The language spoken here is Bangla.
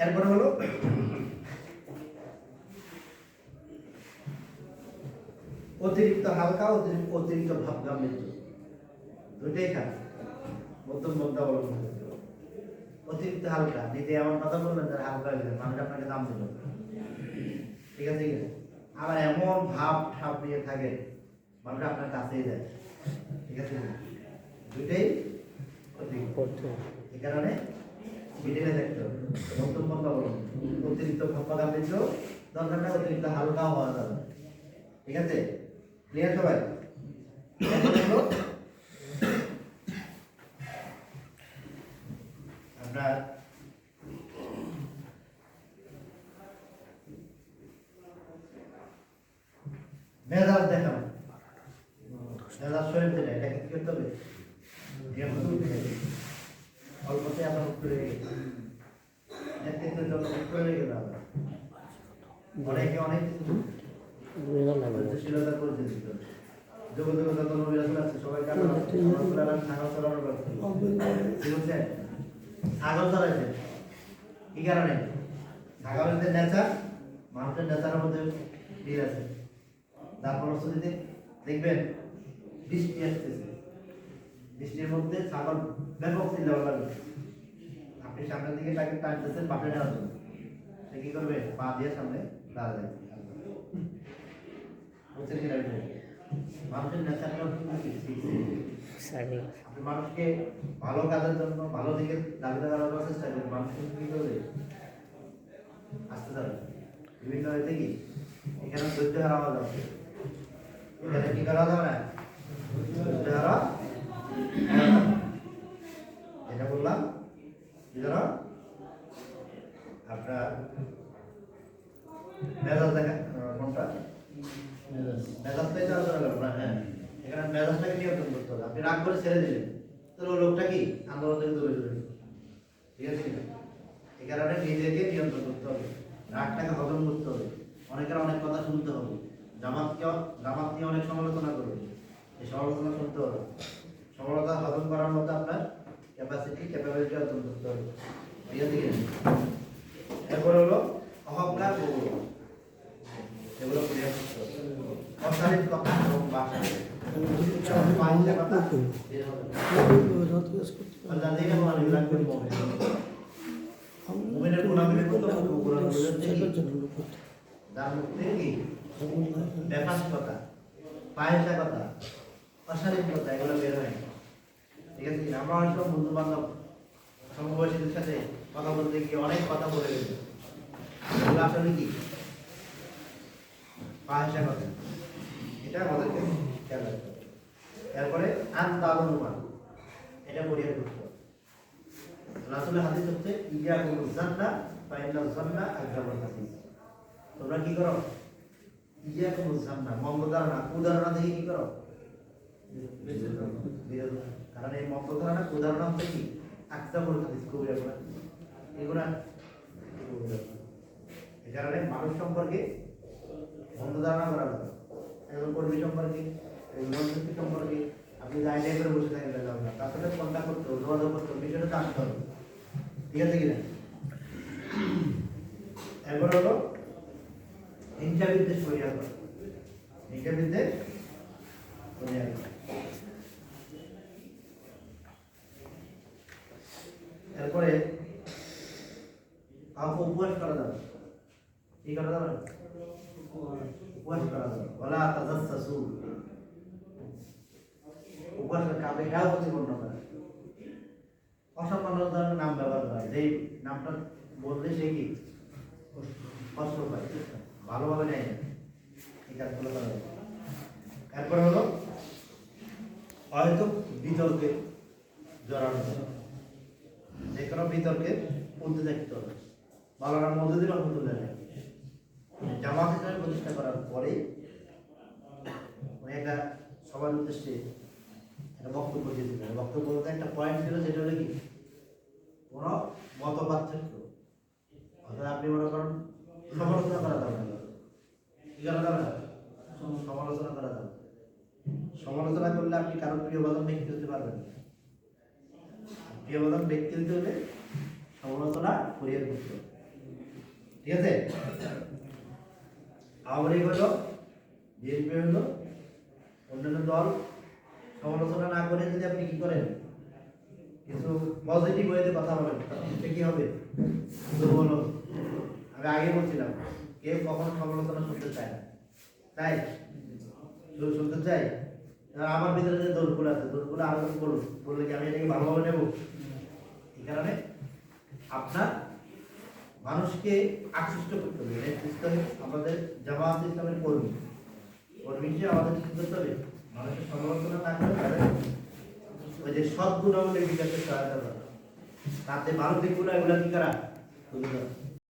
এরপরে হলো অতিরিক্ত হালকা, অতিরিক্ত ভাব গাম্ভীর্য, দুইটাই খারাপ। মধ্যম পন্থা অবলম্বন করতে হবে। অতিরিক্ত হালকা, নিজে এমন কথা বলবেন যারা হালকা হয়ে যায়, মানুষ আপনাকে দাম দিল, ঠিক আছে কি? আবার এমন ভাব ঠাপ নিয়ে থাকে, মানুষ আপনার কাছেই যায়, ঠিক আছে? দুইটাই অতিরিক্ত। এই কারণে মিডিলে দেখতে হবে মধ্যম পন্থা অবলম্বন। অতিরিক্ত ভাব গাম্ভীর্য দরকার না, অতিরিক্ত হালকা হওয়া যাবে, ঠিক আছে? ক্লিয়ার সবাই? আপনার মেজাজ দেখানো, মেজাজ শরীর দিলে এটাকে কি করতে হবে? অল্পতে আপনার করে নেতৃত্বের জন্য করে রেখে দেওয়া হবে। অনেকে অনেক শীলতা করে দিতে হবে। যোগাযোগ যত নবী রাসূল আছে সবাই কারণ ছাগল চালানোর কথা বুঝছেন? ছাগল চালাইছে কি কারণে? ছাগলের যে নেচার, মানুষের নেচারের মধ্যে মিল আছে। তার ফলশ্রুতিতে দেখবেন বৃষ্টি আসতেছে, বৃষ্টির মধ্যে ছাগল ব্যাপক চিল্লাপাল্লা করবে। আপনি সামনের দিকে তাকে টানতেছেন পাশে নেওয়ার জন্য, সে কি করবে? পা দিয়ে সামনে দাঁড়াবে। বুঝছেন কি না? মানুষের নেচারটা আপনি মানুষকে ভালো কাজের জন্য ভালো দিকে দাবিদার করার চেষ্টা করেন, মানুষ কি করবে? আসতে যাবে বিভিন্ন হয়েছে কি এখানে ধৈর্য হারা যাবে, এখানে কি করা যাবে না? ধৈর্য হারা এটা বললাম কি ধরো আপনার মেজাজ দেখা কোনটা মেজাজটাই তো আলোচনা করবো না। হ্যাঁ, এখানে মেজাজটাকে নিয়ন্ত্রণ করতে হবে। আপনি রাগ করে ছেড়ে দিলেন, তাহলে ওই লোকটা কি আন্দোলন থেকে দূরে দূরে, ঠিক আছে? এই কারণে নিজেকে নিয়ন্ত্রণ করতে হবে, রাগটাকে হজম করতে হবে। অনেকের অনেক কথা শুনতে হবে, জামাত নিয়ে অনেক সমালোচনা করবে, এই সমালোচনা শুনতে হবে। সমালোচনা হজম করার মতো আপনার ক্যাপাবিলিটি অর্জন করতে হবে, ঠিক আছে? এরপরে হলো অহংকার, এগুলো পরিহার করতে হবে। অশালীন কথা এবং ভাষা পায়েসা কথা, অশালীন কথা এগুলো বের হয়, ঠিক আছে? আমরা অনেক সময় বন্ধু বান্ধব সমবয়সীদের সাথে কথা বলতে গিয়ে অনেক কথা বলে গেছে, এগুলো আসলে কি পায়েসা কথা, এটা আমাদেরকে খেয়াল রাখতে হবে। এরপরে আন্তানুমান, এটা পরিহার করতে হবে। রাসূলের হাদিস হচ্ছে ইয়াকুল জান্নাহ ফা ইন্নাল জান্নাহ আকযাবুল হাদিস। তোমরা কি করো? ইয়াকুল জান্নাহ, মন্দ ধারণা, কুধারণা থেকে কি করো? কারণ এই মন্দ ধারণা কুধারণা হচ্ছে কি আকযাবুল হাদিস, কবিরা গুনাহ, এগুলা এই কারণে মানুষ সম্পর্কে মন্দ ধারণা করা যাবে। একজন কর্মী সম্পর্কে, একজন ব্যক্তি সম্পর্কে আপনি জায়গায় করে বসে থাকেন না, তার সাথে কন্ট্যাক্ট করতে হবে, যোগাযোগ করতে হবে, বিষয়টা জানতে হবে, ঠিক আছে কিনা? এরপর হলো হিংসা বিদ্বেষ পরিহার করা, হিংসা বিদ্বেষ পরিহার করা। এরপরে কাউকে উপহাস করা যাবে, কি করা যাবে? উপহাস করা যাবে। ওয়ালা তাজাসসু, উপহাস কাউকে গাও প্রতিপন্ন করা, অসম্মানজনক নাম ব্যবহার করা, যেই নামটা বললে সে কি কষ্ট পায়, ভালোভাবে নেয় না, এই কাজগুলো করা যাবে। এরপরে হলো হয়তো বিতর্কে জড়ানো, যে কোনো বিতর্কে উঠতে দেখতে হবে। মাওলানা মওদুদী রহমাতুল্লাহ জামাত হিসেবে প্রতিষ্ঠা করার পরে উনি একটা সবার উদ্দেশ্যে একটা বক্তব্য দিয়েছিলেন। বক্তব্য বলতে একটা পয়েন্ট ছিল, যেটা হলো কি কোনো মত পার্থক্য, অর্থাৎ আপনি মনে করেন সমালোচনা করা যাবে না, কি করা যাবে না? সমালোচনা করা যাবে। সমালোচনা করলে আপনি কারো প্রিয়বাদন ব্যক্তি হতে পারবেন না। প্রিয়বাদন ব্যক্তি হতে হলে সমালোচনা পরিহার করতে হবে। ঠিক আছে? আওয়ামী লীগ হলো, বিএনপি হলো, অন্যান্য দল সমালোচনা না করে যদি আপনি কি করেন, কিছু পজিটিভ ওয়েতে কথা বলেন, তাহলে কি হবে? দুর্বল হবে। আমি আগে বলছিলাম, কেউ কখনো সমালোচনা শুনতে চায় না, তাই শুনতে চাই। আমার ভিতরে যে দোষগুলো আছে, দোষগুলো আরো বলুন, বললে কি আমি এটাকে ভালোভাবে নেব? এই কারণে আপনার মানুষকে আকৃষ্ট করতে হবে। আমাদের জামাত ইসলামের কর্মী কর্মী হিসেবে আমাদের কি করতে হবে? মানুষের সমালোচনা না করে তাদের ওই যে সদ্গুণাবলী বিকাশের সহায়তা করা, তাতে ভালো দিকগুলো এগুলো কি করা? তুলে ধরা।